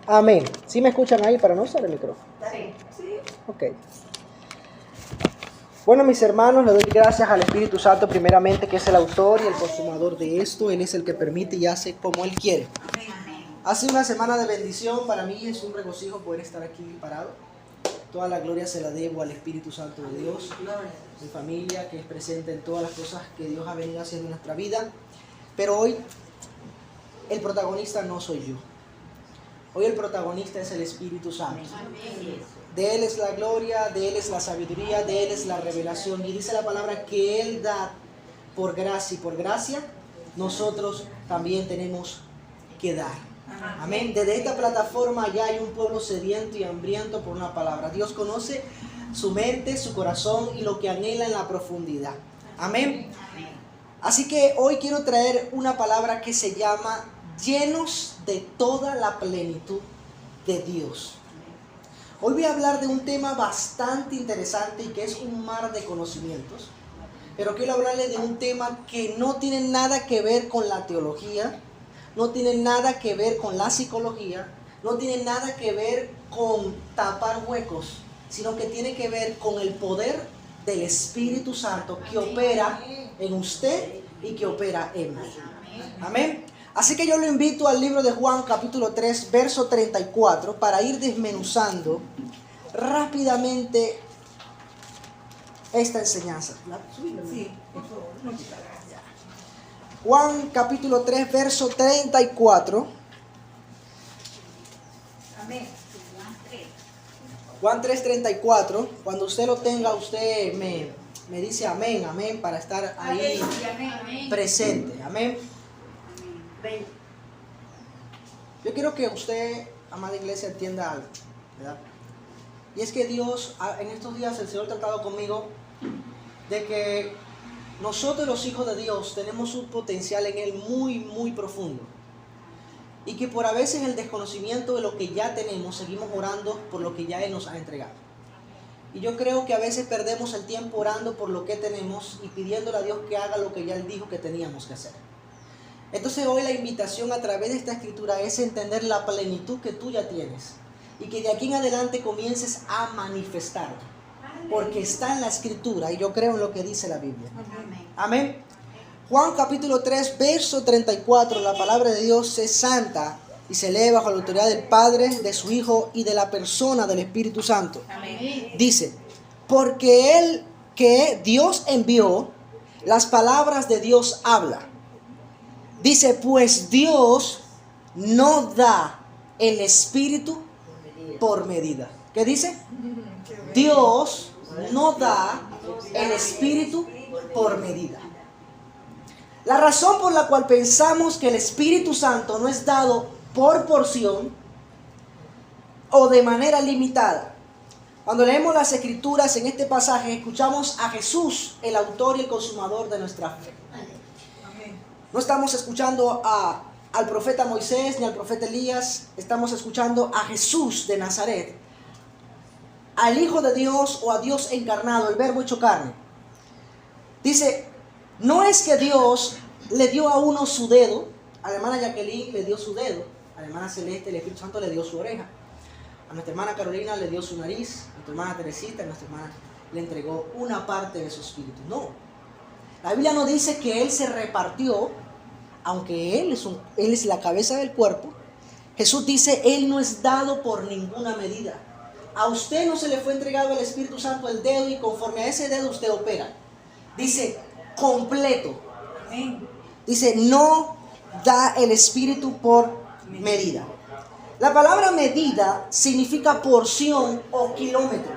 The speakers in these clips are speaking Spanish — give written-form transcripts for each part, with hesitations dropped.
Amén. ¿Sí me escuchan ahí para no usar el micrófono? Sí. Ok. Bueno, mis hermanos, le doy gracias al Espíritu Santo primeramente, que es el autor y el consumador de esto. Él es el que permite y hace como Él quiere. Ha sido una semana de bendición. Para mí es un regocijo poder estar aquí parado. Toda la gloria se la debo al Espíritu Santo de Dios, mi familia, que es presente en todas las cosas que Dios ha venido haciendo en nuestra vida. Pero hoy el protagonista no soy yo. Hoy el protagonista es el Espíritu Santo. De Él es la gloria, de Él es la sabiduría, de Él es la revelación. Y dice la palabra que Él da por gracia, y por gracia nosotros también tenemos que dar. Amén. Desde esta plataforma ya hay un pueblo sediento y hambriento por una palabra. Dios conoce su mente, su corazón y lo que anhela en la profundidad. Amén. Así que hoy quiero traer una palabra que se llama llenos de toda la plenitud de Dios. Hoy voy a hablar de un tema bastante interesante y que es un mar de conocimientos. Pero quiero hablarle de un tema que no tiene nada que ver con la teología, no tiene nada que ver con la psicología, no tiene nada que ver con tapar huecos, sino que tiene que ver con el poder del Espíritu Santo que opera en usted y que opera en mí. Amén. Así que yo lo invito al libro de Juan capítulo 3, verso 34, para ir desmenuzando rápidamente esta enseñanza. Sí, por favor. Juan capítulo 3, verso 34. Amén. Juan 3, 34. Cuando usted lo tenga, usted me dice amén, amén, para estar ahí presente. Amén. Yo quiero que usted, amada iglesia, entienda algo, ¿verdad? Y es que Dios, en estos días el Señor ha tratado conmigo de que nosotros los hijos de Dios tenemos un potencial en Él muy, muy profundo. Y que por a veces el desconocimiento de lo que ya tenemos, seguimos orando por lo que ya Él nos ha entregado. Y yo creo que a veces perdemos el tiempo orando por lo que tenemos y pidiéndole a Dios que haga lo que ya Él dijo que teníamos que hacer. Entonces hoy la invitación a través de esta escritura es entender la plenitud que tú ya tienes. Y que de aquí en adelante comiences a manifestarlo. Porque está en la escritura y yo creo en lo que dice la Biblia. Amén. Juan capítulo 3, verso 34, la palabra de Dios es santa y se lee bajo la autoridad del Padre, de su Hijo y de la persona del Espíritu Santo. Amén. Dice, porque Él que Dios envió, las palabras de Dios habla. Dice, pues Dios no da el Espíritu por medida. ¿Qué dice? Dios no da el Espíritu por medida. La razón por la cual pensamos que el Espíritu Santo no es dado por porción o de manera limitada. Cuando leemos las Escrituras en este pasaje, escuchamos a Jesús, el autor y el consumador de nuestra fe. No estamos escuchando al profeta Moisés ni al profeta Elías, estamos escuchando a Jesús de Nazaret, al Hijo de Dios o a Dios encarnado, el Verbo hecho carne. Dice, no es que Dios le dio a uno su dedo, a la hermana Jacqueline le dio su dedo, a la hermana Celeste el Espíritu Santo le dio su oreja, a nuestra hermana Carolina le dio su nariz, a nuestra hermana Teresita, a nuestra hermana le entregó una parte de su espíritu. No, la Biblia no dice que Él se repartió, aunque Él es la cabeza del cuerpo. Jesús dice, Él no es dado por ninguna medida. A usted no se le fue entregado el Espíritu Santo el dedo y conforme a ese dedo usted opera. Dice, completo. Dice, no da el Espíritu por medida. La palabra medida significa porción o kilómetro.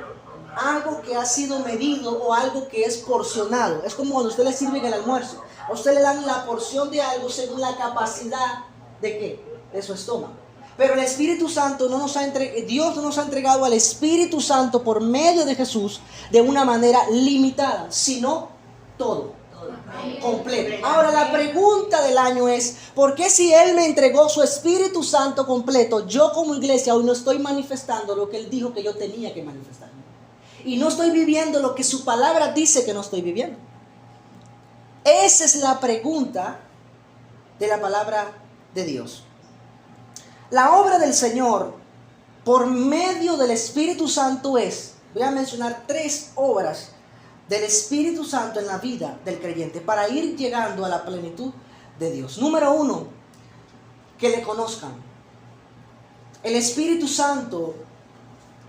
Algo que ha sido medido o algo que es porcionado. Es como cuando usted le sirve en el almuerzo. A usted le dan la porción de algo según la capacidad ¿de qué? De su estómago. Pero el Espíritu Santo Dios no nos ha entregado al Espíritu Santo por medio de Jesús de una manera limitada, sino todo, completo. Ahora la pregunta del año es, ¿por qué si Él me entregó su Espíritu Santo completo, yo como iglesia hoy no estoy manifestando lo que Él dijo que yo tenía que manifestar? Y no estoy viviendo lo que su palabra dice que no estoy viviendo. Esa es la pregunta de la palabra de Dios. La obra del Señor por medio del Espíritu Santo voy a mencionar 3 obras del Espíritu Santo en la vida del creyente para ir llegando a la plenitud de Dios. Número 1, que le conozcan. El Espíritu Santo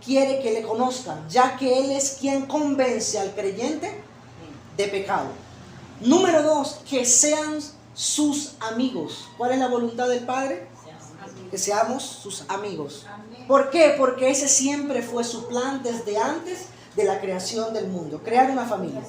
quiere que le conozcan, ya que Él es quien convence al creyente de pecado. Número 2, que sean sus amigos. ¿Cuál es la voluntad del Padre? Que seamos sus amigos. ¿Por qué? Porque ese siempre fue su plan desde antes de la creación del mundo, crear una familia.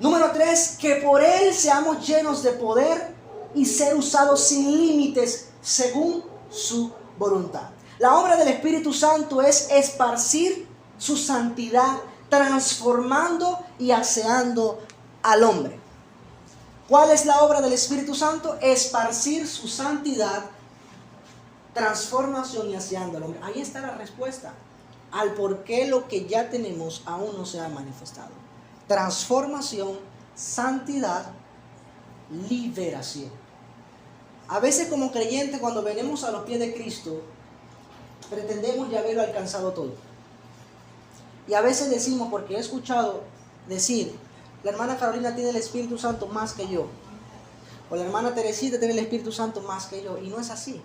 Número 3, que por Él seamos llenos de poder y ser usados sin límites según su voluntad. La obra del Espíritu Santo es esparcir su santidad, transformando y aseando al hombre. ¿Cuál es la obra del Espíritu Santo? Esparcir su santidad, transformación y aseando al hombre. Ahí está la respuesta al por qué lo que ya tenemos aún no se ha manifestado. Transformación, santidad, liberación. A veces como creyentes, cuando venimos a los pies de Cristo, pretendemos ya haberlo alcanzado todo. Y a veces decimos, porque he escuchado decir, la hermana Carolina tiene el Espíritu Santo más que yo, o la hermana Teresita tiene el Espíritu Santo más que yo, y no es así.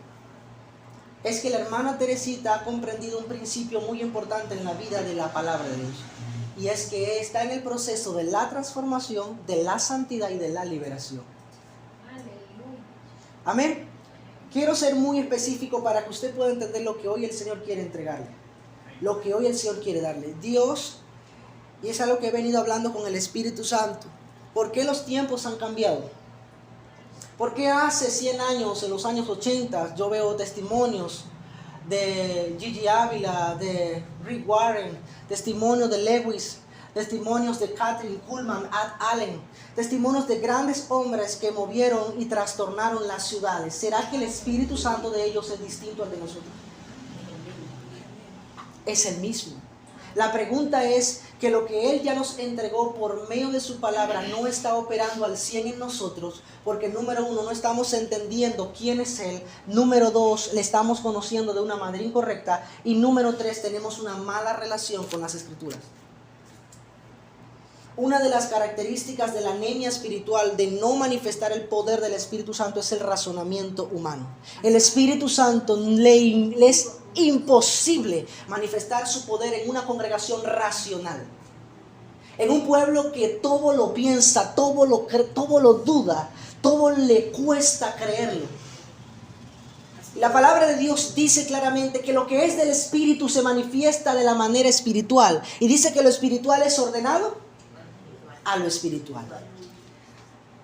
Es que la hermana Teresita ha comprendido un principio muy importante en la vida de la palabra de Dios, y es que está en el proceso de la transformación, de la santidad y de la liberación. Amén. Quiero ser muy específico para que usted pueda entender lo que hoy el Señor quiere entregarle, lo que hoy el Señor quiere darle. Dios, y es algo que he venido hablando con el Espíritu Santo, ¿por qué los tiempos han cambiado? ¿Por qué hace 100 años, en los años 80, yo veo testimonios de Gigi Ávila, de Rick Warren, testimonios de Lewis, testimonios de Catherine Kuhlman, Ad Allen, testimonios de grandes hombres que movieron y trastornaron las ciudades? ¿Será que el Espíritu Santo de ellos es distinto al de nosotros? Es el mismo. La pregunta es que lo que Él ya nos entregó por medio de su palabra no está operando al 100 en nosotros, porque número 1, no estamos entendiendo quién es Él. Número 2, le estamos conociendo de una manera incorrecta. Y número 3, tenemos una mala relación con las Escrituras. Una de las características de la anemia espiritual, de no manifestar el poder del Espíritu Santo, es el razonamiento humano. El Espíritu Santo le es imposible manifestar su poder en una congregación racional. En un pueblo que todo lo piensa, todo lo duda, todo le cuesta creerlo. La palabra de Dios dice claramente que lo que es del Espíritu se manifiesta de la manera espiritual. Y dice que lo espiritual es ordenado a lo espiritual.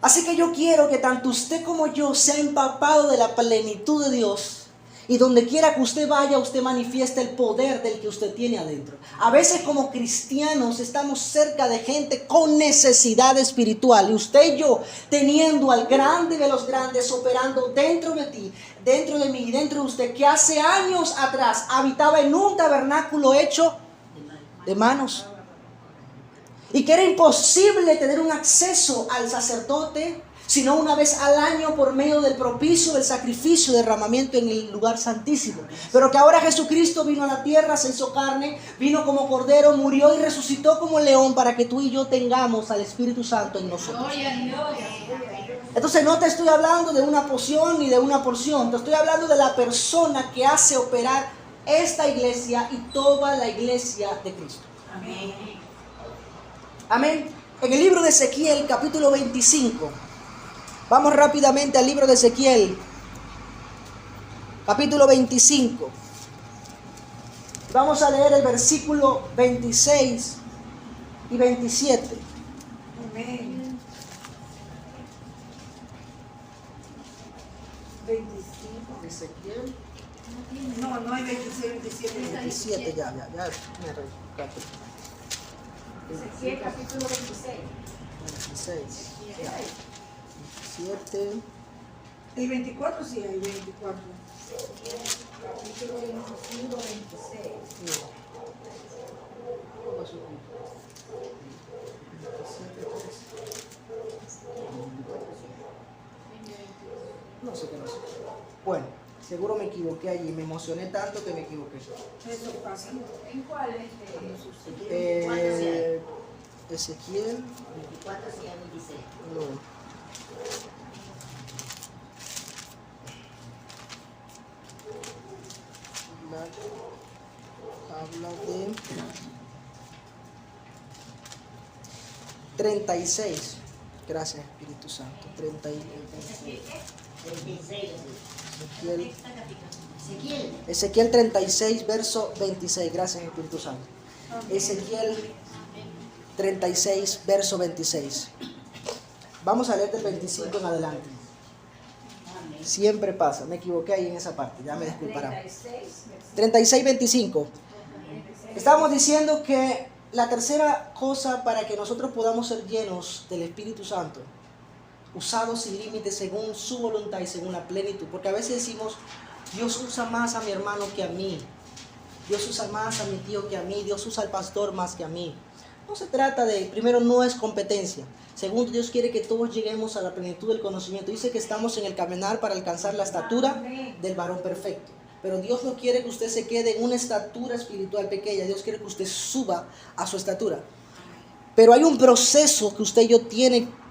Así que yo quiero que tanto usted como yo sea empapado de la plenitud de Dios, y donde quiera que usted vaya, usted manifiesta el poder del que usted tiene adentro. A veces como cristianos estamos cerca de gente con necesidad espiritual, y usted y yo, teniendo al grande de los grandes operando dentro de ti, dentro de mí y dentro de usted, que hace años atrás habitaba en un tabernáculo hecho de manos, y que era imposible tener un acceso al sacerdote sino una vez al año por medio del propicio, del sacrificio, derramamiento en el lugar santísimo. Pero que ahora Jesucristo vino a la tierra, se hizo carne, vino como cordero, murió y resucitó como león para que tú y yo tengamos al Espíritu Santo en nosotros. Entonces no te estoy hablando de una poción ni de una porción, te estoy hablando de la persona que hace operar esta iglesia y toda la iglesia de Cristo. Amén. Amén. En el libro de Ezequiel, capítulo 25. Vamos rápidamente al libro de Ezequiel, capítulo 25. Vamos a leer el versículo 26 y 27. Amén. 25. Ezequiel No hay 26, 27. 27, ya, me recapito. Ezequiel capítulo 26. 26, ya. 27. El 24 sí hay 24. Capítulo 25, 26. No. ¿Cómo pasó? 27, 3. No sé qué pasó. Bueno, Seguro me equivoqué allí, me emocioné tanto que me equivoqué. Eso pasa. ¿En cuál Ezequiel. 24 sí hay 26. No. Habla de 36. Gracias, Espíritu Santo. 26. Ezequiel 36, verso 26. Gracias, Espíritu Santo. Ezequiel 36, verso 26. Vamos a leer del 25 en adelante. Siempre pasa, me equivoqué ahí en esa parte, ya me disculparán. 36, 25. Estamos diciendo que la tercera cosa para que nosotros podamos ser llenos del Espíritu Santo, usados sin límites según su voluntad y según la plenitud, porque a veces decimos, Dios usa más a mi hermano que a mí, Dios usa más a mi tío que a mí, Dios usa al pastor más que a mí. No se trata de, primero, no es competencia. Segundo, Dios quiere que todos lleguemos a la plenitud del conocimiento. Dice que estamos en el caminar para alcanzar la estatura del varón perfecto. Pero Dios no quiere que usted se quede en una estatura espiritual pequeña. Dios quiere que usted suba a su estatura. Pero hay un proceso que usted y yo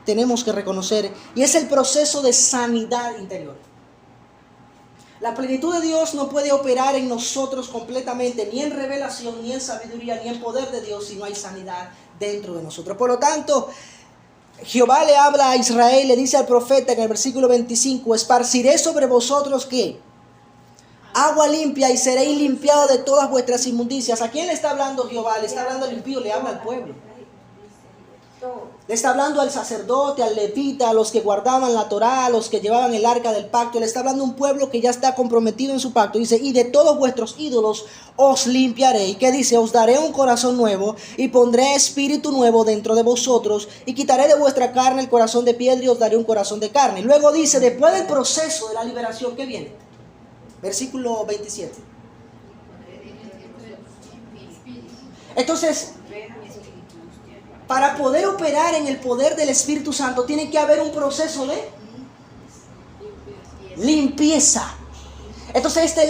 tenemos que reconocer, y es el proceso de sanidad interior. La plenitud de Dios no puede operar en nosotros completamente, ni en revelación, ni en sabiduría, ni en poder de Dios, si no hay sanidad dentro de nosotros. Por lo tanto, Jehová le habla a Israel, le dice al profeta en el versículo 25, esparciré sobre vosotros, ¿qué? Agua limpia, y seréis limpiados de todas vuestras inmundicias. ¿A quién le está hablando Jehová? Le está hablando al impío, le habla al pueblo. Le está hablando al sacerdote, al levita, a los que guardaban la Torá, a los que llevaban el arca del pacto. Le está hablando a un pueblo que ya está comprometido en su pacto. Dice, y de todos vuestros ídolos os limpiaré. ¿Y qué dice? Os daré un corazón nuevo y pondré espíritu nuevo dentro de vosotros y quitaré de vuestra carne el corazón de piedra y os daré un corazón de carne. Luego dice, después del proceso de la liberación, ¿qué viene? Versículo 27. Entonces, para poder operar en el poder del Espíritu Santo, tiene que haber un proceso de limpieza. Entonces, esta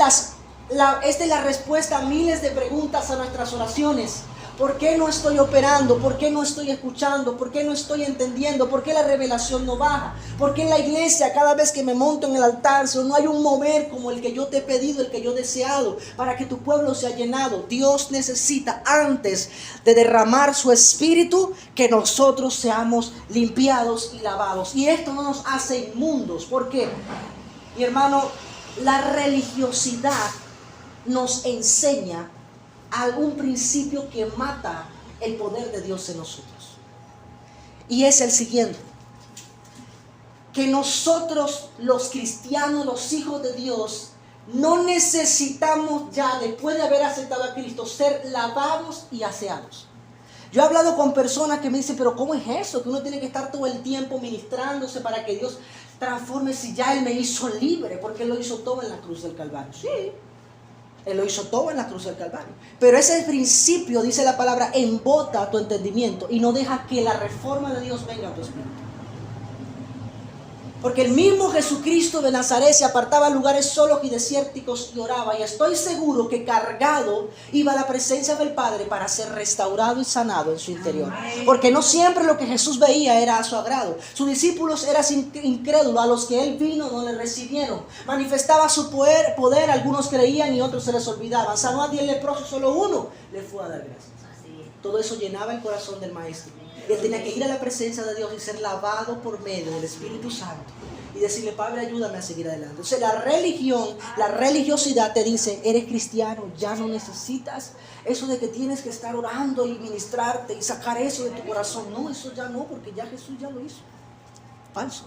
es la respuesta a miles de preguntas a nuestras oraciones. ¿Por qué no estoy operando? ¿Por qué no estoy escuchando? ¿Por qué no estoy entendiendo? ¿Por qué la revelación no baja? ¿Por qué en la iglesia cada vez que me monto en el altar no hay un mover como el que yo te he pedido, el que yo he deseado, para que tu pueblo sea llenado? Dios necesita, antes de derramar su espíritu, que nosotros seamos limpiados y lavados. Y esto no nos hace inmundos. ¿Por qué? Mi hermano, la religiosidad nos enseña algún principio que mata el poder de Dios en nosotros. Y es el siguiente: que nosotros, los cristianos, los hijos de Dios, no necesitamos ya, después de haber aceptado a Cristo, ser lavados y aseados. Yo he hablado con personas que me dicen, pero ¿cómo es eso? Que uno tiene que estar todo el tiempo ministrándose para que Dios transforme, si ya Él me hizo libre, porque Él lo hizo todo en la cruz del Calvario. Sí, Él lo hizo todo en la cruz del Calvario. Pero ese principio, dice la palabra, embota tu entendimiento y no deja que la reforma de Dios venga a tu espíritu. Porque el mismo Jesucristo de Nazaret se apartaba a lugares solos y desérticos y oraba. Y estoy seguro que cargado iba a la presencia del Padre para ser restaurado y sanado en su interior. Porque no siempre lo que Jesús veía era a su agrado. Sus discípulos eran incrédulos, a los que Él vino no le recibieron. Manifestaba su poder, algunos creían y otros se les olvidaban. Sanó a 10 leprosos, solo uno le fue a dar gracias. Todo eso llenaba el corazón del Maestro. Él tenía que ir a la presencia de Dios y ser lavado por medio del Espíritu Santo y decirle, Padre, ayúdame a seguir adelante. Entonces la religión, la religiosidad te dice, eres cristiano, ya no necesitas eso de que tienes que estar orando y ministrarte y sacar eso de tu corazón. No, eso ya no, porque ya Jesús ya lo hizo. Falso.